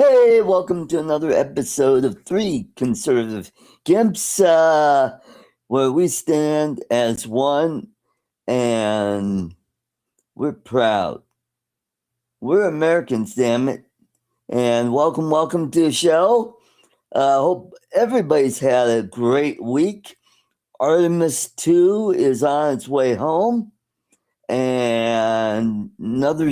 Hey, welcome to another episode of Three Conservative Gimps, where we stand as one and we're proud. We're Americans, damn it. And welcome to the show. Hope everybody's had a great week. Artemis 2 is on its way home. And another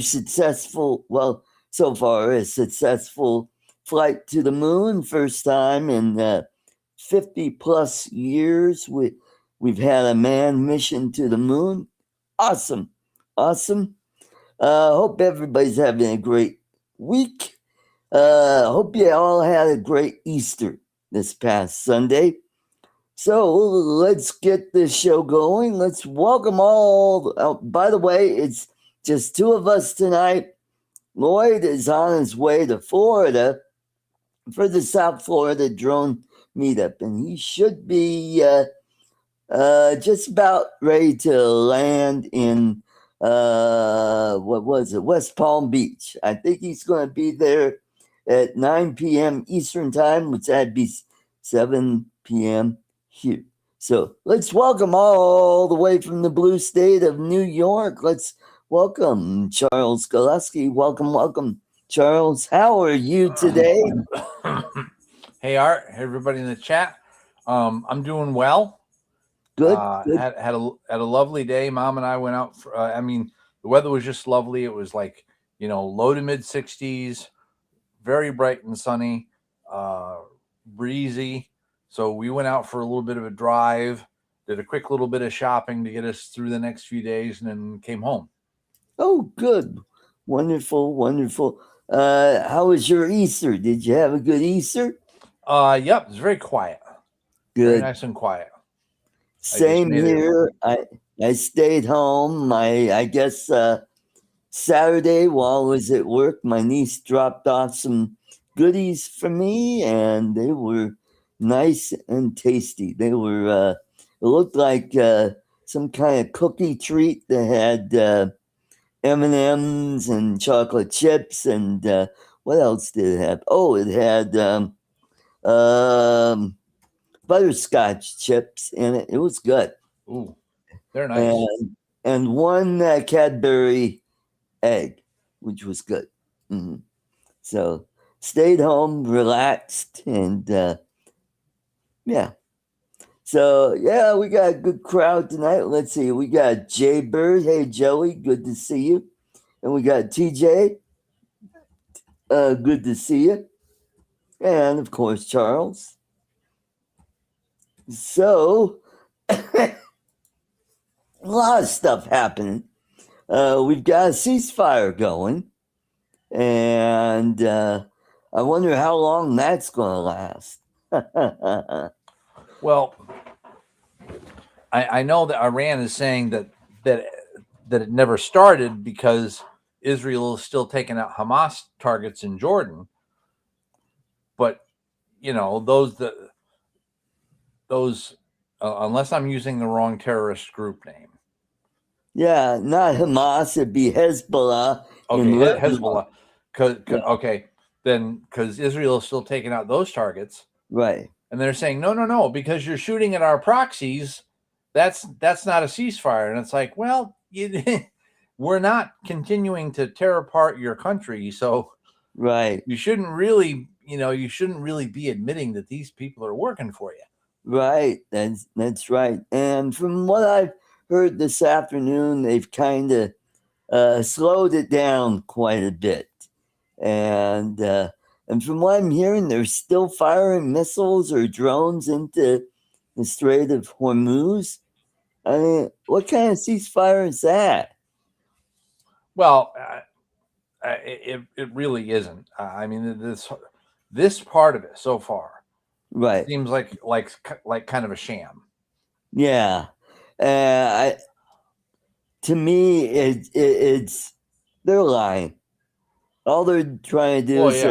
so far, a successful flight to the moon. First time in 50 plus years we've had a manned mission to the moon. Awesome. Hope everybody's having a great week. Hope you all had a great Easter this past Sunday. So let's get this show going. Let's welcome all. By the way, it's just two of us tonight. Lloyd is on his way to Florida for the South Florida drone meetup, and he should be just about ready to land in West Palm Beach. I think he's going to be there at 9 p.m. Eastern time, which that'd be 7 p.m. here. So let's welcome all the way from the blue state of New York. Let's welcome Charles Gillespie. Welcome, Charles. How are you today? Hey, Art. Hey, everybody in the chat. I'm doing well. Good. Had a lovely day. Mom and I went out. The weather was just lovely. It was like, low to mid 60s, very bright and sunny, breezy. So we went out for a little bit of a drive, did a quick little bit of shopping to get us through the next few days, and then came home. Oh, good. Wonderful. How was your Easter? Did you have a good Easter? Yep. It's very quiet. Good. Very nice and quiet. Same here. I stayed home. I guess Saturday while I was at work, my niece dropped off some goodies for me, and they were nice and tasty. They were, it looked like some kind of cookie treat that had M&Ms and chocolate chips, and what else did it have? Oh, it had butterscotch chips in it. It was good. Ooh, they're nice. And one Cadbury egg, which was good. Mm-hmm. So stayed home, relaxed, and yeah. So yeah, we got a good crowd tonight. Let's see. We got Jay Bird. Hey Joey, good to see you. And we got TJ. Good to see you. And of course, Charles. So a lot of stuff happening. We've got a ceasefire going, and I wonder how long that's going to last. Well, I know that Iran is saying that it never started because Israel is still taking out Hamas targets in Jordan. But those unless I'm using the wrong terrorist group name. Yeah, not Hamas. It'd be Hezbollah. Okay, Hezbollah. Because Israel is still taking out those targets, right? And they're saying no, because you're shooting at our proxies. That's not a ceasefire. And it's like, well, we're not continuing to tear apart your country, so right. You shouldn't really be admitting that these people are working for you. Right. That's right. And from what I've heard this afternoon, they've kind of slowed it down quite a bit. And from what I'm hearing, they're still firing missiles or drones into the Strait of Hormuz. I mean, what kind of ceasefire is that? Well, it really isn't. I mean, this part of it so far, right, seems like kind of a sham. Yeah, to me, it's they're lying. All they're trying to do is,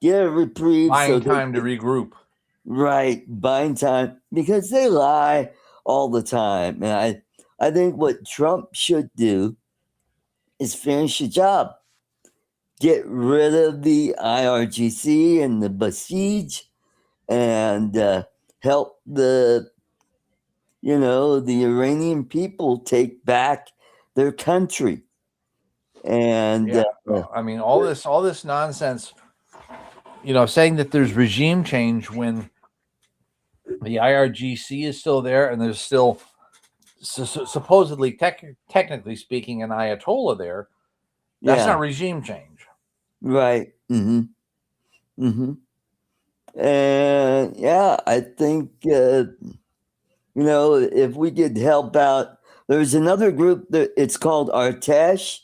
get a reprieve, buying time to regroup. Right, buying time, because they lie all the time. And I think what Trump should do is finish the job. get rid of the IRGC and the Basij and help the Iranian people take back their country. And Yeah, I mean, all this nonsense, saying that there's regime change when the IRGC is still there and there's still supposedly, technically speaking, an Ayatollah there. That's not regime change, right. And I think if we could help out, there's another group that it's called Artesh,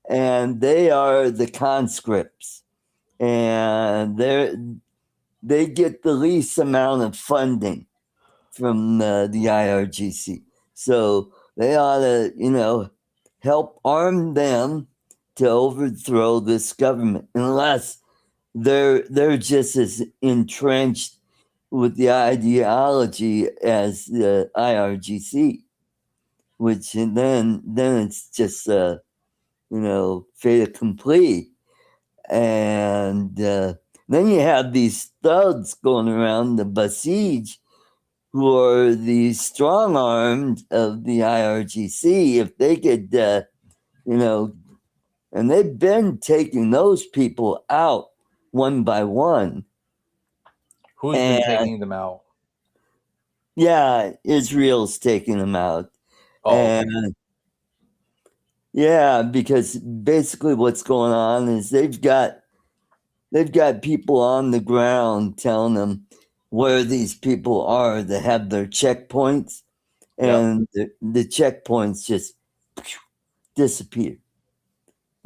and they are the conscripts, and they get the least amount of funding from the IRGC. So they ought to, help arm them to overthrow this government, unless they're just as entrenched with the ideology as the IRGC, which then it's just fait accompli. And then you have these thugs going around the Basij, who are the strong armed of the IRGC. If they could, and they've been taking those people out one by one. Who's been taking them out? Yeah, Israel's taking them out. Oh, and okay. Yeah, because basically what's going on is they've got people on the ground telling them where these people are that have their checkpoints, and the checkpoints just disappear.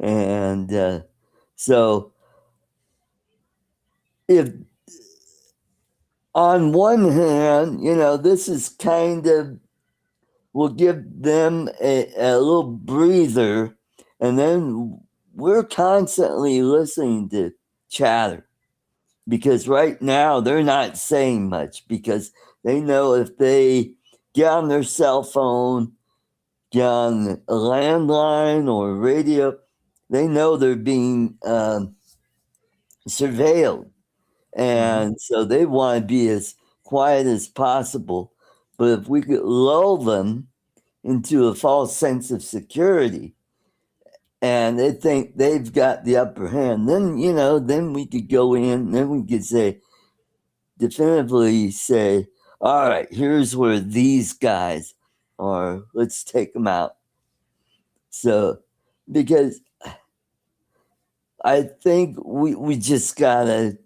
And so if on one hand, this is kind of will give them a little breather, and then we're constantly listening to chatter, because right now they're not saying much, because they know if they get on their cell phone, get on a landline or radio, they know they're being surveilled. And so they want to be as quiet as possible. But if we could lull them into a false sense of security, and they think they've got the upper hand, then then we could go in, then we could definitively say, all right, here's where these guys are, let's take them out. So because I think we just gotta,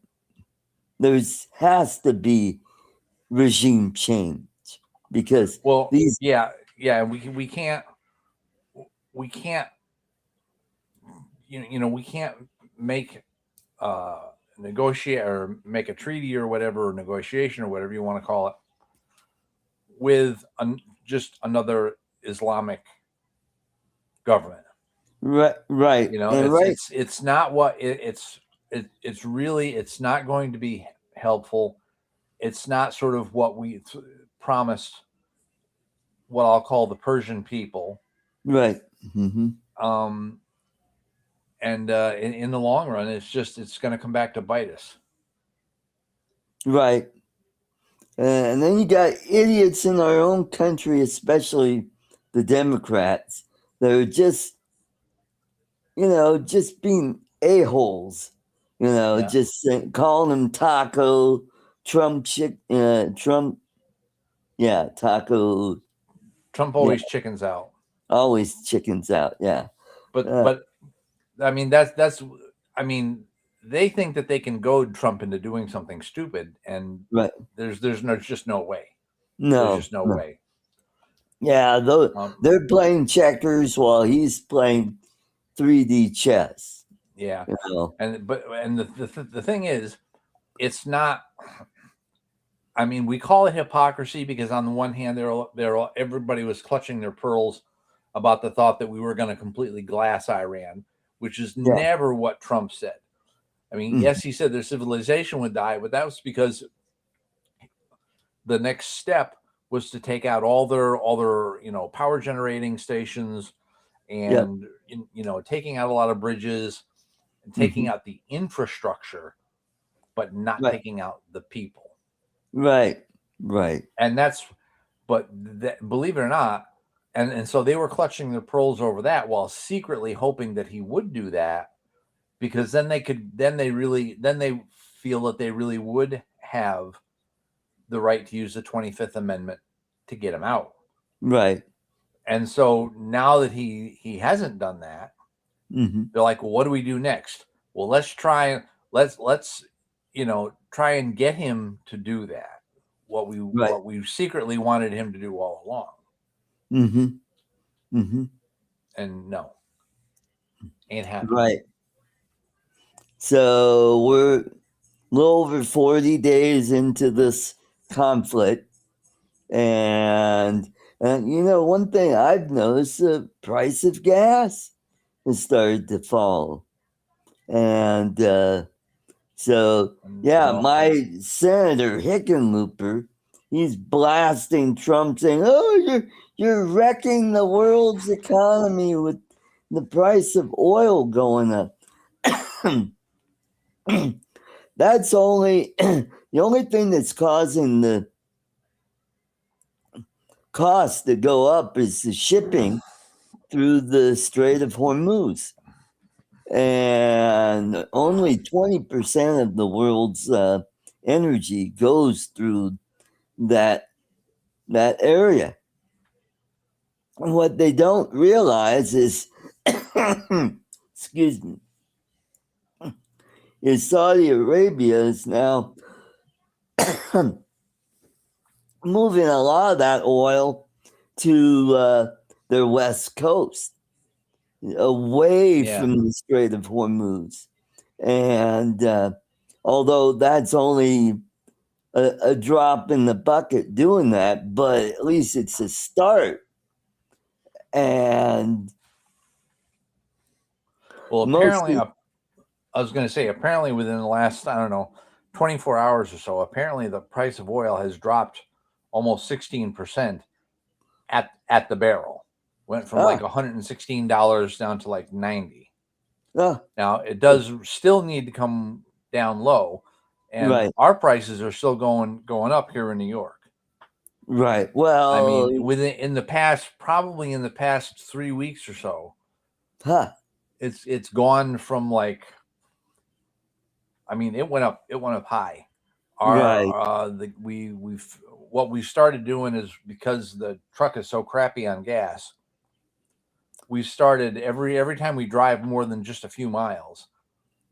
has to be regime change, because we can't we can't make negotiate or make a treaty or whatever, or negotiation or whatever you want to call it, with just another Islamic government. Right. It's not what it's really, it's not going to be helpful. It's not sort of what we promised, what I'll call the Persian people. Right. And in the long run, it's going to come back to bite us. Right. And then you got idiots in our own country, especially the Democrats, that are just being a-holes, just calling them taco, Trump, Trump, taco. Trump always chickens out. Always chickens out, yeah. But I mean, that's I mean, they think that they can goad Trump into doing something stupid, and there's just no way. No, there's just no way. Yeah, they're playing checkers while he's playing 3D chess. Yeah, and the thing is, it's not. I mean, we call it hypocrisy because on the one hand, everybody was clutching their pearls about the thought that we were going to completely glass Iran, which is never what Trump said. I mean, yes, he said their civilization would die, but that was because the next step was to take out all their power generating stations, and taking out a lot of bridges, taking out the infrastructure, but not taking out the people. Right. And believe it or not, and so they were clutching their pearls over that while secretly hoping that he would do that, because then they feel that they really would have the right to use the 25th Amendment to get him out. Right. And so now that he hasn't done that, they're like, well, what do we do next? Well, let's try and get him to do that. What we secretly wanted him to do all along. And no, ain't happening. Right. So we're a little over 40 days into this conflict. And one thing I've noticed, the price of gas has started to fall. And my Senator Hickenlooper, he's blasting Trump, saying, "Oh, you're wrecking the world's economy with the price of oil going up." That's only the only thing that's causing the cost to go up is the shipping through the Strait of Hormuz. And only 20% of the world's energy goes through that area. And what they don't realize is, excuse me, is Saudi Arabia is now moving a lot of that oil to their west coast, away from the Strait of Hormuz. And although that's only a drop in the bucket doing that, but at least it's a start. And apparently, I was going to say, apparently within the last, 24 hours or so, apparently the price of oil has dropped almost 16% at the barrel. Went from like $116 down to like $90. Now it does still need to come down low, and our prices are still going up here in New York. Right. Well, I mean, in the past 3 weeks or so, it's gone from like, I mean, it went up high. What we started doing is, because the truck is so crappy on gas, we started every time we drive more than just a few miles,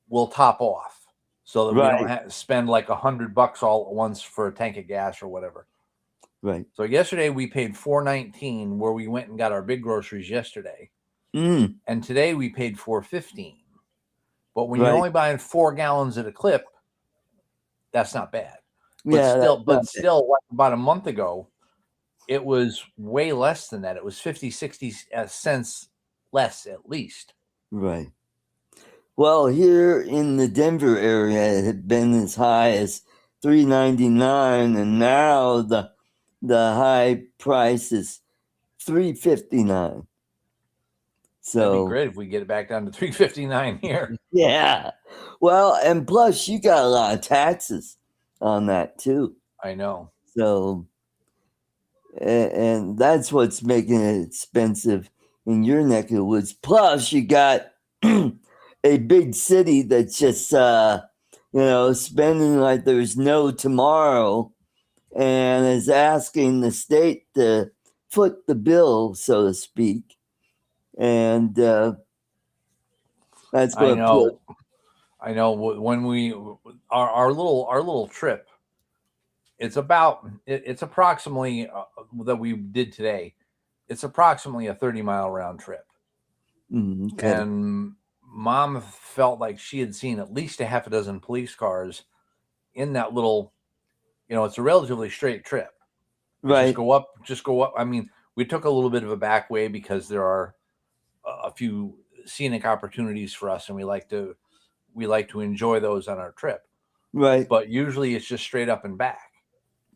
we'll top off so that we don't have to spend like $100 all at once for a tank of gas or whatever. Right. So yesterday we paid $4.19 where we went and got our big groceries yesterday. And today we paid $4.15. But when you're only buying 4 gallons at a clip, that's not bad. But still, like about a month ago, it was way less than that. It was 50-60 cents less at least. Right. Well, here in the Denver area, it had been as high as $3.99, and now the high price is $3.59. So that'd be great if we get it back down to $3.59 here. Yeah. Well, and plus you got a lot of taxes on that too. I know. So, and that's what's making it expensive in your neck of the woods. Plus, you got a big city that's just, spending like there's no tomorrow, and is asking the state to foot the bill, so to speak. And that's going to put. I know. When our little trip, it's approximately that we did today. It's approximately a 30-mile round trip. Okay. And Mom felt like she had seen at least a half a dozen police cars in that little, it's a relatively straight trip. Right. Just go up. I mean, we took a little bit of a back way because there are a few scenic opportunities for us, and we like to enjoy those on our trip. Right. But usually it's just straight up and back.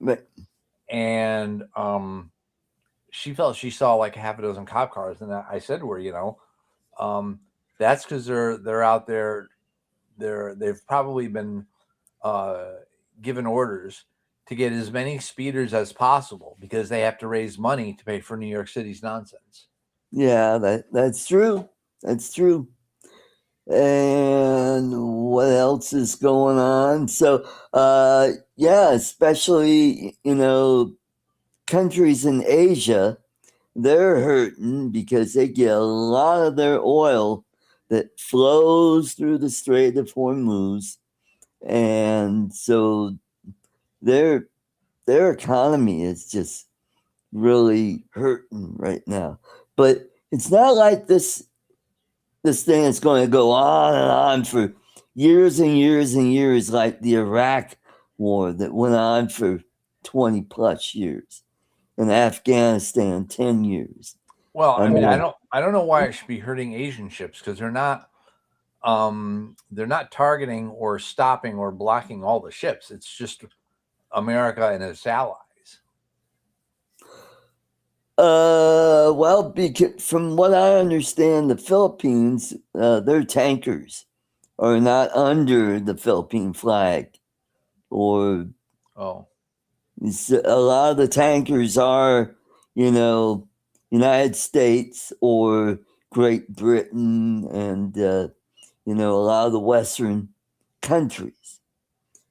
Right. And she felt she saw like a half a dozen cop cars, and I said to her, that's because they're out there they've probably been given orders to get as many speeders as possible because they have to raise money to pay for New York City's nonsense. Yeah, that's true. That's true. And what else is going on? So, yeah, especially, countries in Asia, they're hurting because they get a lot of their oil that flows through the Strait of Hormuz. And so their economy is just really hurting right now. But it's not like this thing is going to go on and on for years and years and years, like the Iraq war that went on for 20 plus years, and Afghanistan 10 years. Well, I mean, I don't know why it should be hurting Asian ships, because they're not targeting or stopping or blocking all the ships. It's just America and its allies. Well, because from what I understand, the Philippines, their tankers are not under the Philippine flag, or a lot of the tankers are, United States or Great Britain, and a lot of the Western countries,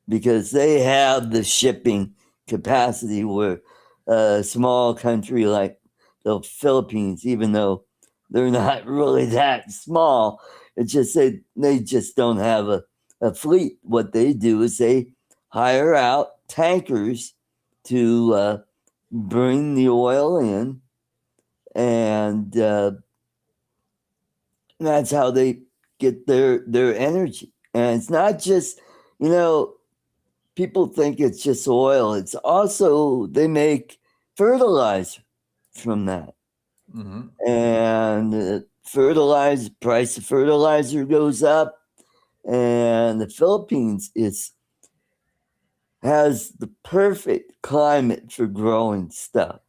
because they have the shipping capacity where a small country like the Philippines, even though they're not really that small, it's just they just don't have a fleet. What they do is they hire out tankers to bring the oil in, and that's how they get their energy. And it's not just, people think it's just oil. It's also, they make fertilizer from that. Mm-hmm. And price of fertilizer goes up. And the Philippines has the perfect climate for growing stuff,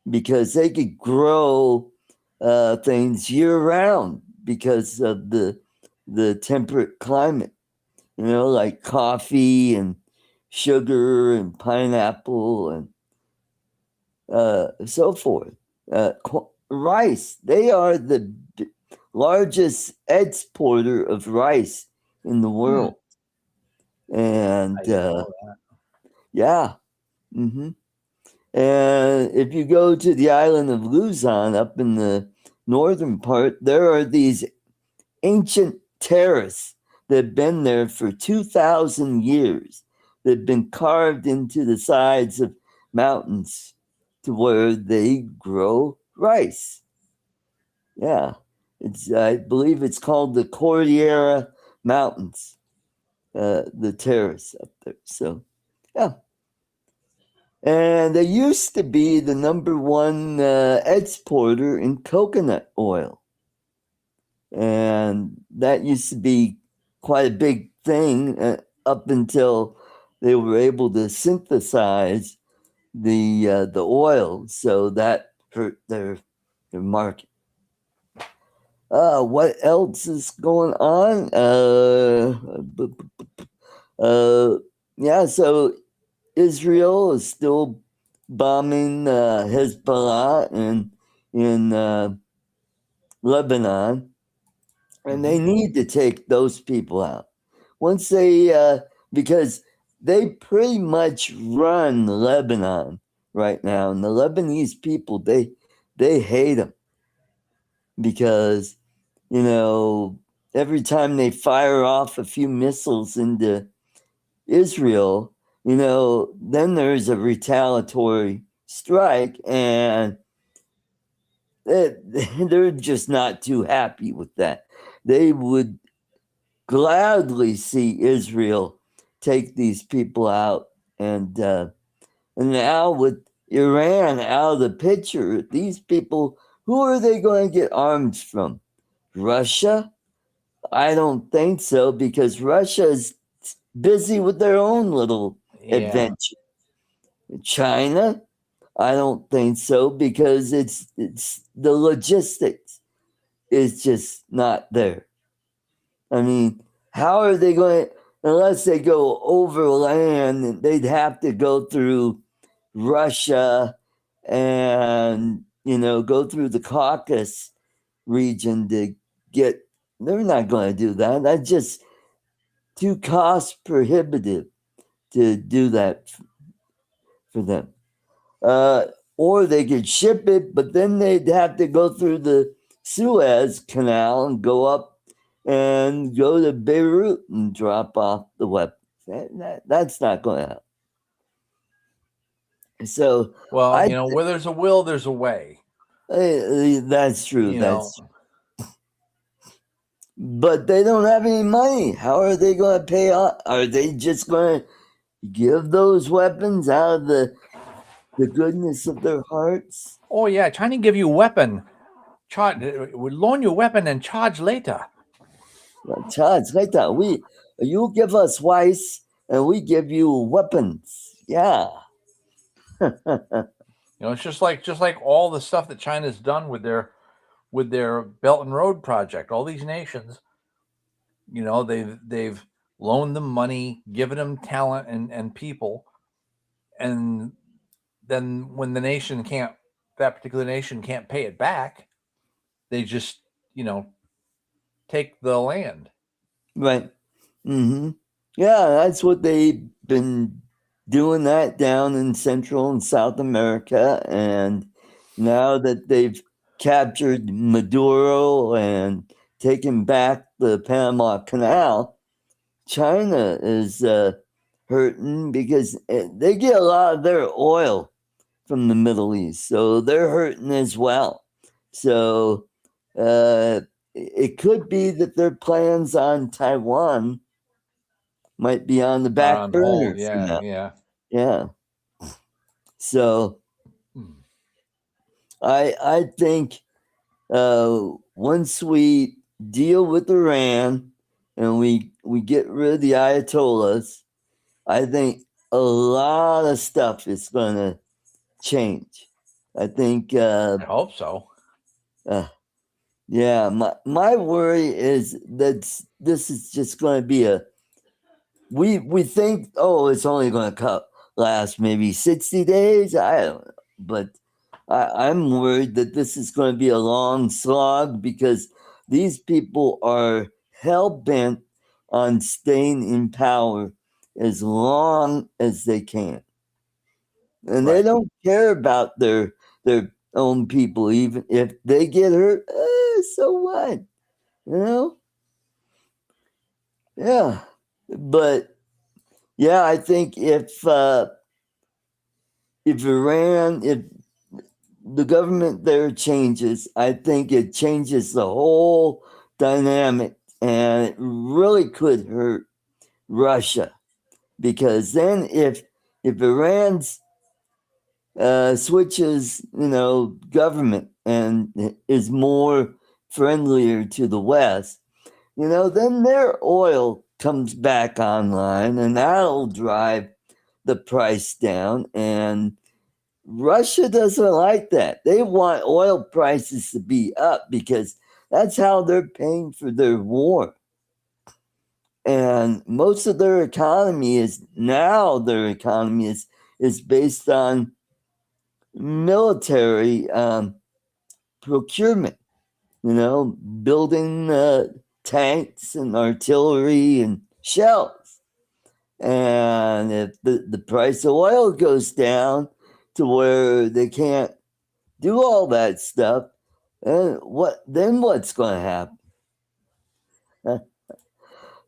because they could grow things year round because of the temperate climate, like coffee and sugar and pineapple and so forth. Rice, they are the largest exporter of rice in the world. And yeah. Mm-hmm. And if you go to the island of Luzon up in the northern part, there are these ancient terraces that have been there for 2,000 years, that have been carved into the sides of mountains to where they grow rice. Yeah. I believe it's called the Cordillera Mountains, the terrace up there. So, yeah. And they used to be the number one exporter in coconut oil. And that used to be quite a big thing up until they were able to synthesize the oil. So that hurt their market. What else is going on? Yeah, so Israel is still bombing Hezbollah in Lebanon, and they need to take those people out. Once they, because they pretty much run Lebanon right now, and the Lebanese people, they hate them, because every time they fire off a few missiles into Israel, then there's a retaliatory strike, and they're just not too happy with that. They would gladly see Israel take these people out, and now with Iran out of the picture, these people, who are they going to get arms from? Russia? I don't think so, because Russia is busy with their own little adventure. China? I don't think so, because it's the logistics is just not there. I mean, how are they going to, unless they go overland, they'd have to go through Russia and, go through the Caucasus region to get, they're not going to do that. That's just too cost prohibitive to do that for them. Or they could ship it, but then they'd have to go through the Suez Canal and go up and go to Beirut and drop off the weapons. That's not going to happen. So, well, where there's a will, there's a way. That's true. But they don't have any money. How are they going to pay off? Are they just going to give those weapons out of the goodness of their hearts? Oh yeah, China give you a weapon. We loan you a weapon and charge later. Charge later. You give us rice and we give you weapons. Yeah. It's just like all the stuff that China's done with their Belt and Road project. All these nations, they've loaned them money, given them talent and people, and then when that particular nation can't pay it back, they just take the land. Right. Mm-hmm. Yeah, that's what they've been doing that down in Central and South America, and now that they've captured Maduro and taken back the Panama Canal, China is hurting because they get a lot of their oil from the Middle East, so they're hurting as well. So it could be that their plans on Taiwan might be on the back burner. Yeah. So I think once we deal with Iran and we get rid of the Ayatollahs, I think a lot of stuff is going to change. I think. I hope so. Yeah, my worry is that this is just going to be we think, it's only going to last maybe 60 days. I don't know, but I'm worried that this is going to be a long slog because these people are hell-bent on staying in power as long as they can. And they don't care about their own people, even if they get hurt. So what? Yeah. But yeah, I think if Iran, if the government there changes, I think it changes the whole dynamic, and it really could hurt Russia, because then if Iran's switches, government and is more friendlier to the West, then their oil comes back online and that'll drive the price down. And Russia doesn't like that. They want oil prices to be up because that's how they're paying for their war. And most of their economy is based on military procurement, building tanks and artillery and shells. And if the price of oil goes down to where they can't do all that stuff, what's going to happen?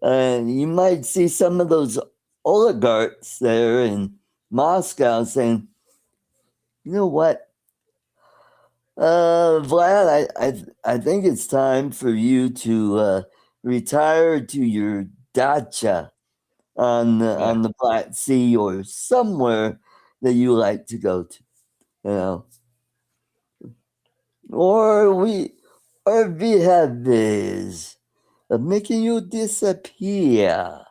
You might see some of those oligarchs there in Moscow saying, you know what, Vlad, I think it's time for you to retire to your dacha on the Black Sea or somewhere that you like to go to, or we have ways of making you disappear.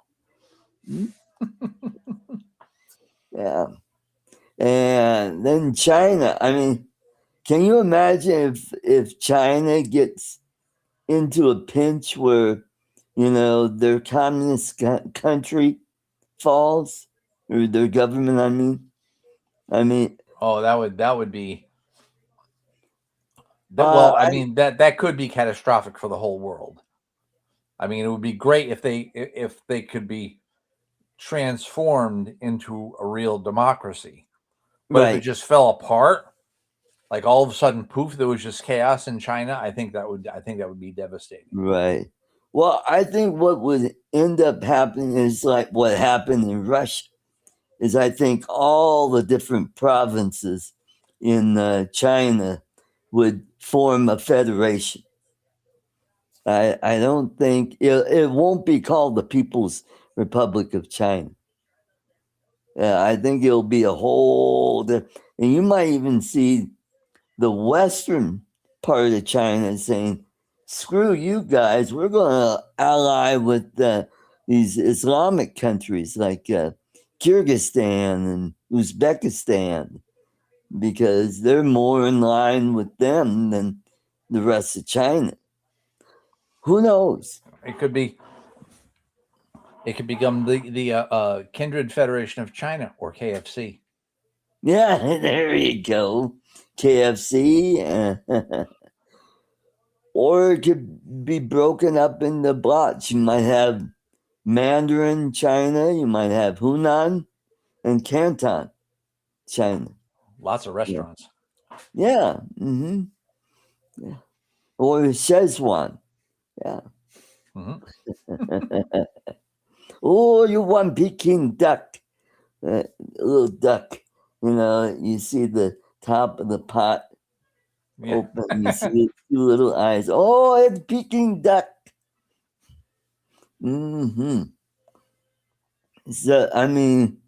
Yeah. And then China, I mean, can you imagine if China gets into a pinch where their communist country falls, or their government. I mean. Oh, that would be that. Well, I mean that could be catastrophic for the whole world. I mean, it would be great if they could be transformed into a real democracy. But if it Right. just fell apart, like all of a sudden, poof, there was just chaos in China, I think that would be devastating. Right. Well, I think what would end up happening is like what happened in Russia. Is I think all the different provinces in China would form a federation. I don't think it won't be called the People's Republic of China. I think it'll be a whole, and you might even see the western part of China saying, "Screw you guys, we're going to ally with these Islamic countries like Kyrgyzstan and Uzbekistan, because they're more in line with them than the rest of China." Who knows? It could become the Kindred Federation of China, or KFC. Yeah, there you go. KFC. Or it could be broken up into blocks. You might have Mandarin China, you might have Hunan and Canton China. Lots of restaurants. Yeah. Mm-hmm. Yeah. Or Szechuan. Yeah. Mm-hmm. Oh, you want Peking duck. Little duck. You see the top of the pot open. You see two little eyes. Oh, it's Peking duck. Mm-hmm. So, I mean,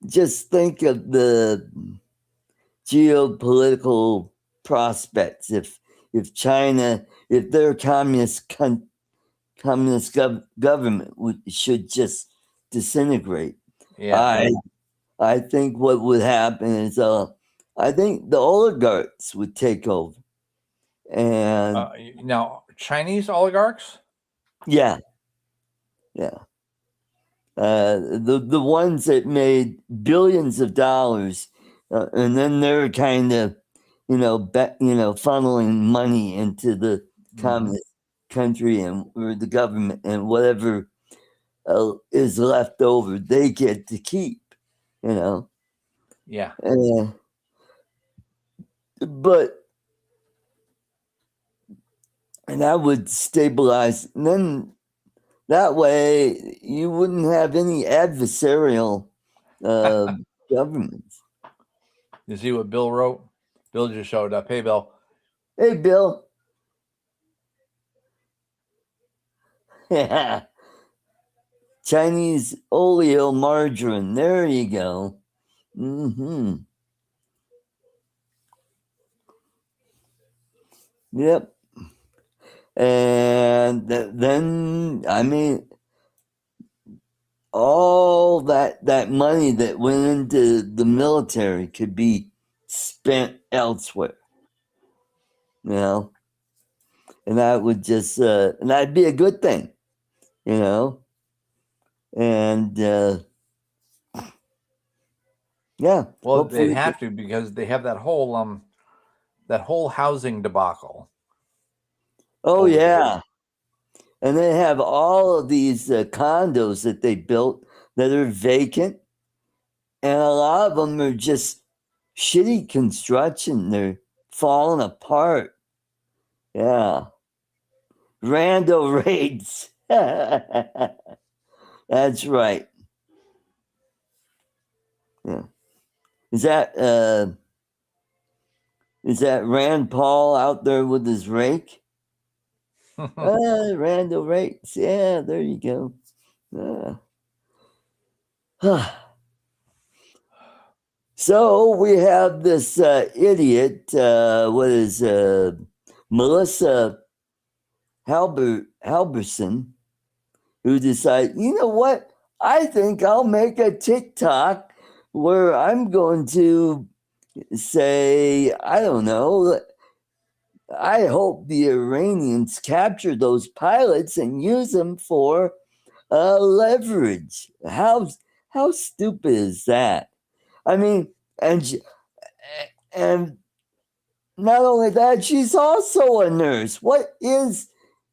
just think of the geopolitical prospects if China, if their communist government should just disintegrate. Yeah. I think what would happen is I think the oligarchs would take over. And now Chinese oligarchs? Yeah. The ones that made billions of dollars, and then they're kind of, funneling money into the communist country or the government, and whatever is left over, they get to keep. Yeah. And that would stabilize. And then that way you wouldn't have any adversarial governments. You see what Bill wrote? Bill just showed up. Hey, Bill. Hey, Bill. Yeah. Chinese oleo margarine. There you go. Mm-hmm. Yep. And then, I mean, all that money that went into the military could be spent elsewhere. And that would just, and that'd be a good thing, and yeah. Well, they'd have to, because they have that whole housing debacle. Oh, yeah. And they have all of these condos that they built that are vacant. And a lot of them are just shitty construction. They're falling apart. Yeah. Rando raids. That's right. Yeah. Is that Rand Paul out there with his rake? Rando rakes. Yeah, there you go. So we have this idiot, Melissa Halverson, who decided, you know what? I think I'll make a TikTok where I'm going to say, I don't know, I hope the Iranians capture those pilots and use them for leverage. How stupid is that? I mean, and not only that, she's also a nurse. What is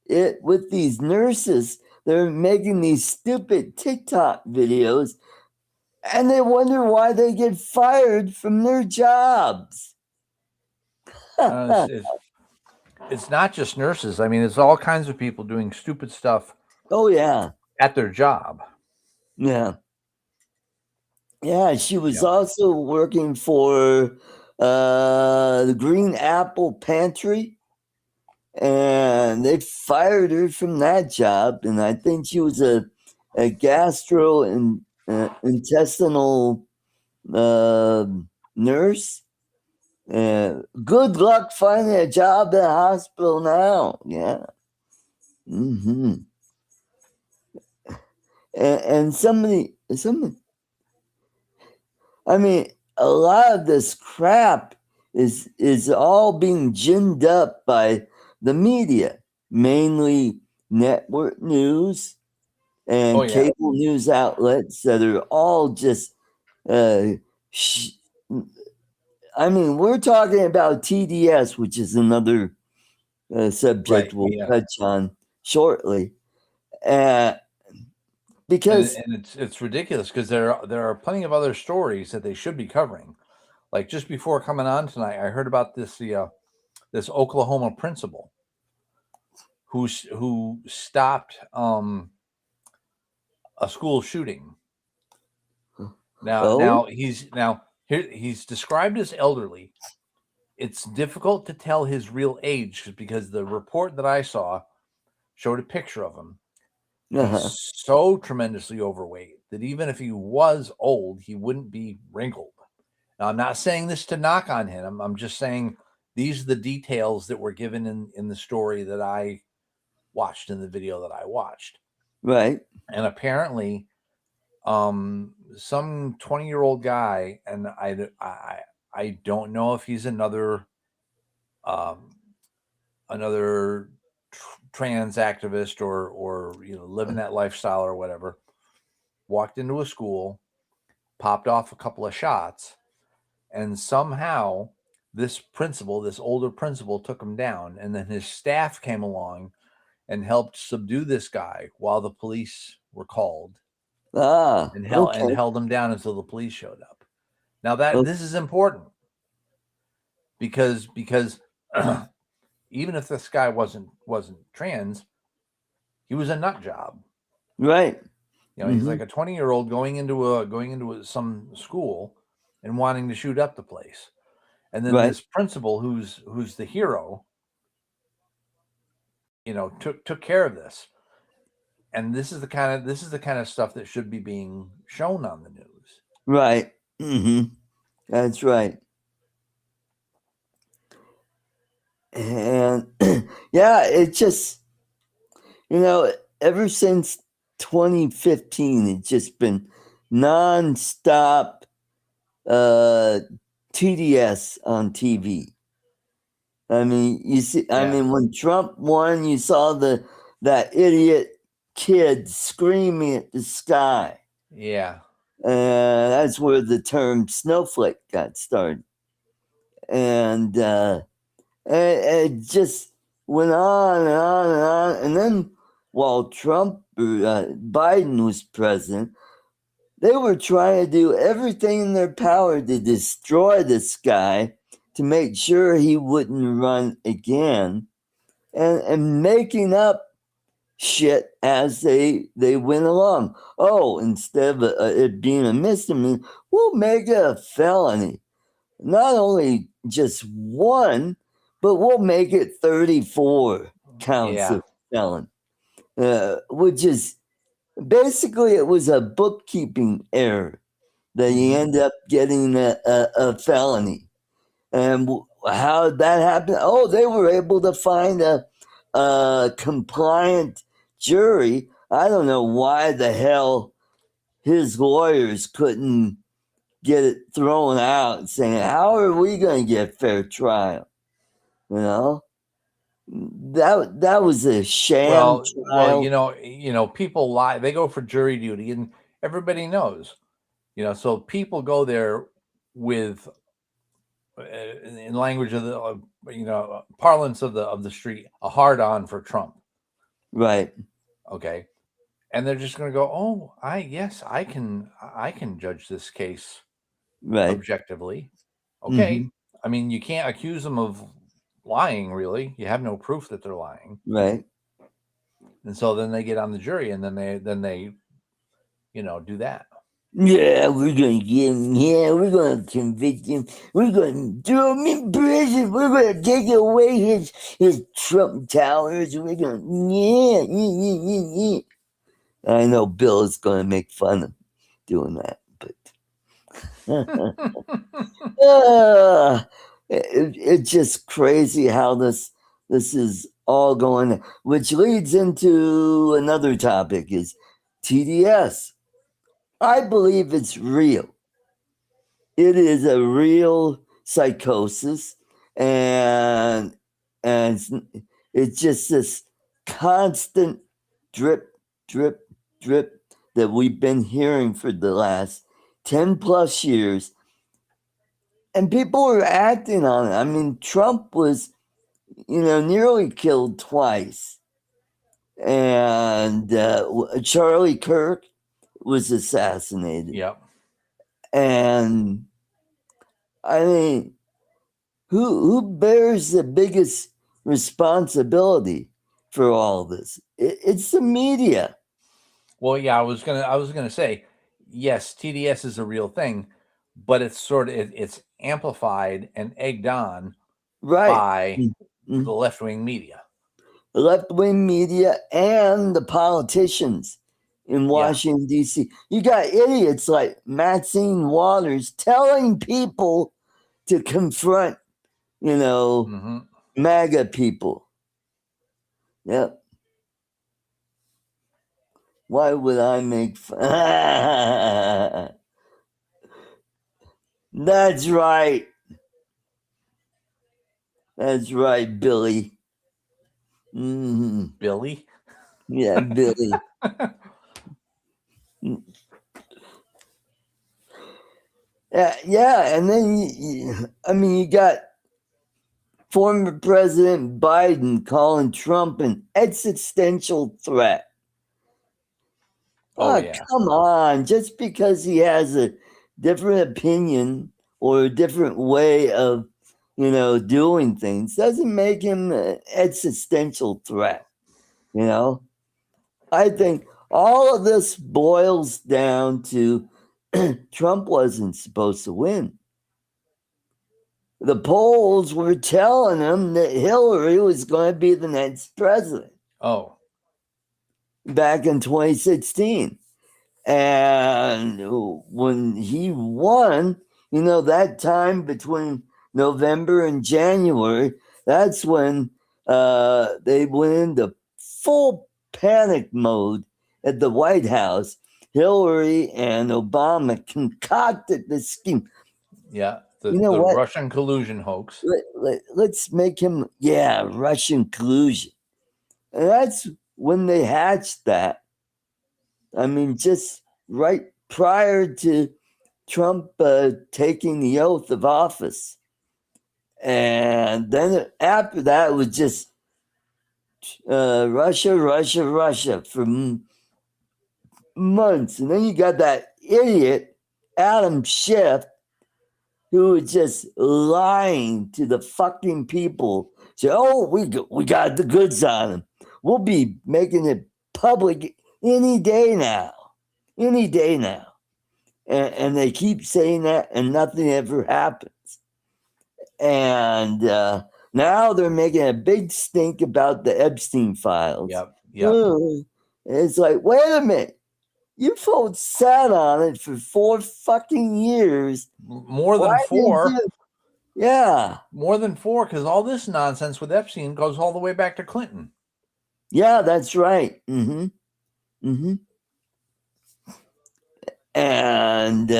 it with these nurses? They're making these stupid TikTok videos and they wonder why they get fired from their jobs. It's not just nurses. I mean, it's all kinds of people doing stupid stuff. Oh, yeah. At their job. Yeah. Yeah, she was also working for the Green Apple Pantry, and they fired her from that job. And I think she was a intestinal nurse. Good luck finding a job at a hospital now. Yeah. Mm-hmm. And somebody, I mean, a lot of this crap is all being ginned up by the media, mainly network news and cable news outlets that are all just I mean, we're talking about TDS, which is another subject we'll touch on shortly. Because and it's ridiculous because there are plenty of other stories that they should be covering. Like just before coming on tonight, I heard about this this Oklahoma principal who stopped a school shooting. Now he's described as elderly. It's difficult to tell his real age because the report that I saw showed a picture of him. He's so tremendously overweight that even if he was old, he wouldn't be wrinkled. Now, I'm not saying this to knock on him. I'm just saying these are the details that were given in the story that I watched, in the video that I watched. Right. And apparently, some 20-year-old guy, and I don't know if he's another trans activist or living that lifestyle or whatever, walked into a school, popped off a couple of shots, and somehow this older principal took him down, and then his staff came along and helped subdue this guy while the police were called. And held him down until the police showed up. Now this is important because even if this guy wasn't trans, he was a nut job. Right. He's like a 20-year-old going into some school and wanting to shoot up the place. And then this principal who's the hero, took care of this. And this is the kind of stuff that should be being shown on the news. Right. Mm-hmm. That's right. And it just, ever since 2015, it's just been nonstop TDS on TV. I mean, you see, I mean, when Trump won, you saw that idiot kid screaming at the sky. Yeah. That's where the term snowflake got started. And it just went on and on and on. And then while Biden was president, they were trying to do everything in their power to destroy this guy, to make sure he wouldn't run again, and making up shit as they went along. Oh, instead of it being a misdemeanor, we'll make it a felony. Not only just one, but we'll make it 34 counts of felon, which is basically, it was a bookkeeping error that you end up getting a felony. And how did that happen? Oh, they were able to find a compliant jury. I don't know why the hell his lawyers couldn't get it thrown out, saying, how are we going to get fair trial? that was a sham trial. People lie. They go for jury duty, and everybody knows. So people go there with, in language of the parlance of the street, a hard on for Trump. Right. Okay. And they're just going to go, oh, I can judge this case objectively. Okay. Mm-hmm. I mean, you can't accuse them of lying, really. You have no proof that they're lying. Right. And so then they get on the jury, and then they do that. Yeah, we're going to get him. Yeah, we're going to convict him. We're going to throw him in prison. We're going to take away his Trump towers. We're going to, I know Bill is going to make fun of doing that, but it's just crazy how this is all going, which leads into another topic is TDS. I believe it's real. It is a real psychosis, and it's just this constant drip, drip, drip that we've been hearing for the last 10 plus years. And people are acting on it. I mean, Trump was, nearly killed twice. And Charlie Kirk was assassinated. Yep. And I mean, who bears the biggest responsibility for all this? It's the media. Well, yeah, I was gonna say, yes, TDS is a real thing, but it's it's amplified and egged on by the left-wing media. The left-wing media and the politicians in Washington, D.C. You got idiots like Maxine Waters telling people to confront, MAGA people. Yep. Why would I make fun? That's right. That's right, Billy. Mm-hmm. Billy? Yeah, Billy. Yeah, and then you got former President Biden calling Trump an existential threat. Oh, yeah. Come on. Just because he has a different opinion or a different way of, doing things doesn't make him an existential threat. I think all of this boils down to Trump wasn't supposed to win. The polls were telling him that Hillary was going to be the next president. Oh. Back in 2016. And when he won, that time between November and January, that's when they went into full panic mode at the White House. Hillary and Obama concocted this scheme. Yeah, the Russian collusion hoax. Let's make him, Russian collusion. And that's when they hatched that. I mean, just right prior to Trump taking the oath of office. And then after that, it was just Russia for months. And then you got that idiot, Adam Schiff, who was just lying to the fucking people. Say, oh, we got the goods on him. We'll be making it public any day now. And they keep saying that, and nothing ever happens. And now they're making a big stink about the Epstein files. Yep. It's like, wait a minute. You folks sat on it for 4 fucking years. More than 4. Yeah. More than 4, because all this nonsense with Epstein goes all the way back to Clinton. Yeah, that's right. Mm-hmm. Mm-hmm. And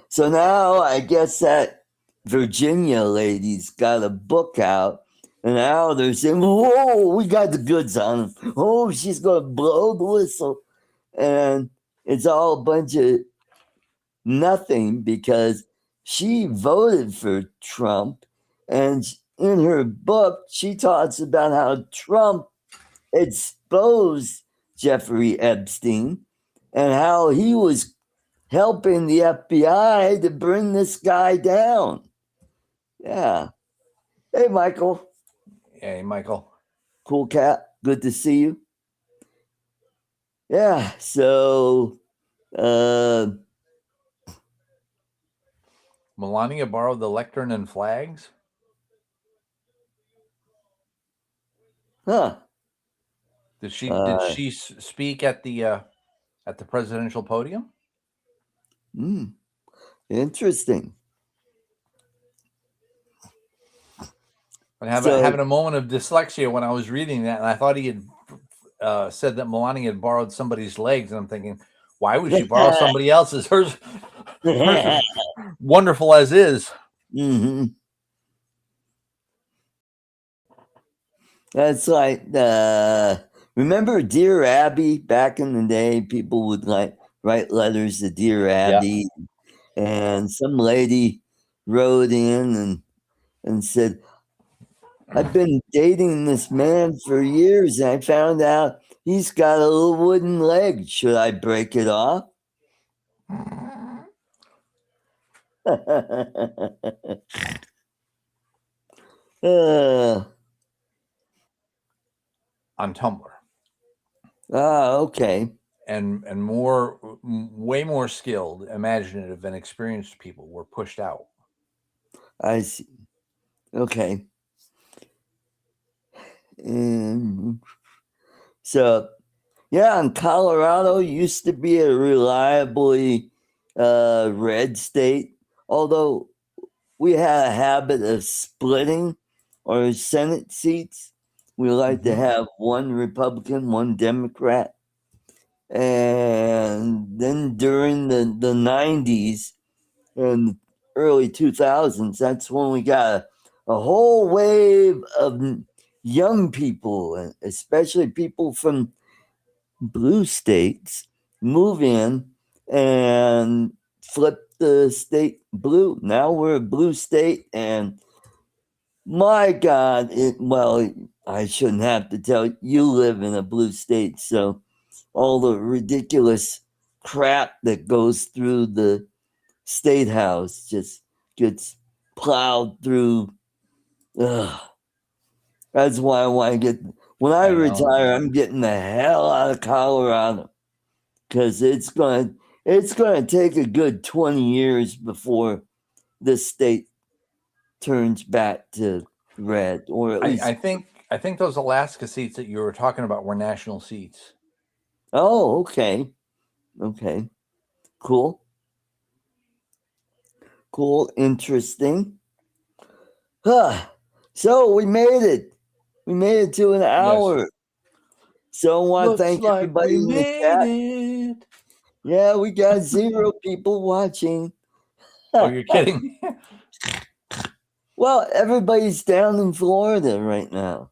so now I guess that Virginia lady's got a book out, And now they're saying, whoa, we got the goods on him. Oh, she's going to blow the whistle. And it's all a bunch of nothing because she voted for Trump. And in her book, she talks about how Trump exposed Jeffrey Epstein and how he was helping the FBI to bring this guy down. Yeah. Hey, Michael. Hey, Michael. Cool cat. Good to see you. Yeah. So, Melania borrowed the lectern and flags. huh. Did she speak at the presidential podium? Interesting. I'm having a moment of dyslexia when I was reading that, and I thought he had said that Melania had borrowed somebody's legs, and I'm thinking, why would she borrow somebody else's? Hers is wonderful as is. Mm-hmm. That's like remember Dear Abby back in the day? People would write letters to Dear Abby, and some lady wrote in and said, I've been dating this man for years, and I found out he's got a little wooden leg. Should I break it off? On Tumblr. Okay. And way more skilled, imaginative, and experienced people were pushed out. I see. Okay. So, yeah, and Colorado used to be a reliably red state, although we had a habit of splitting our Senate seats. We like to have one Republican, one Democrat. And then during the 90s and early 2000s, that's when we got a whole wave of young people, and especially people from blue states, move in and flip the state blue. Now we're a blue state, and my God, I shouldn't have to tell you, live in a blue state, so all the ridiculous crap that goes through the state house just gets plowed through. Ugh. That's why I want to get, when I retire, I'm getting the hell out of Colorado, because it's going to take a good 20 years before this state turns back to red, or at least I think those Alaska seats that you were talking about were national seats. Oh, okay. Cool. Interesting. So we made it to an hour. Yes. So I want to thank everybody in the chat. Yeah, we got 0 people watching. Oh, you're kidding. Well, everybody's down in Florida right now.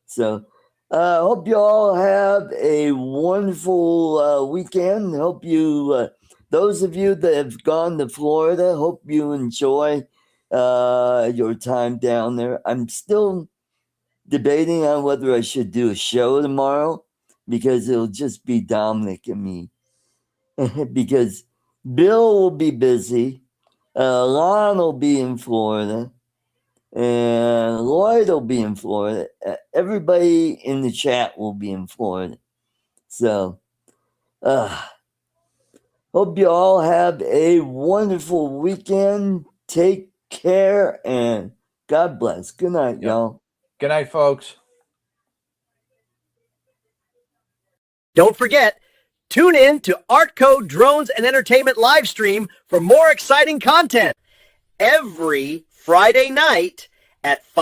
So I hope you all have a wonderful weekend. Hope you, those of you that have gone to Florida, hope you enjoy your time down there. I'm still debating on whether I should do a show tomorrow, because it'll just be Dominic and me. Because Bill will be busy, Lon will be in Florida, and Lloyd will be in Florida. Everybody in the chat will be in Florida. So, hope you all have a wonderful weekend. Take care and God bless. Good night, y'all. Good night, folks. Don't forget, tune in to Artco Drones and Entertainment live stream for more exciting content every Friday night at 5.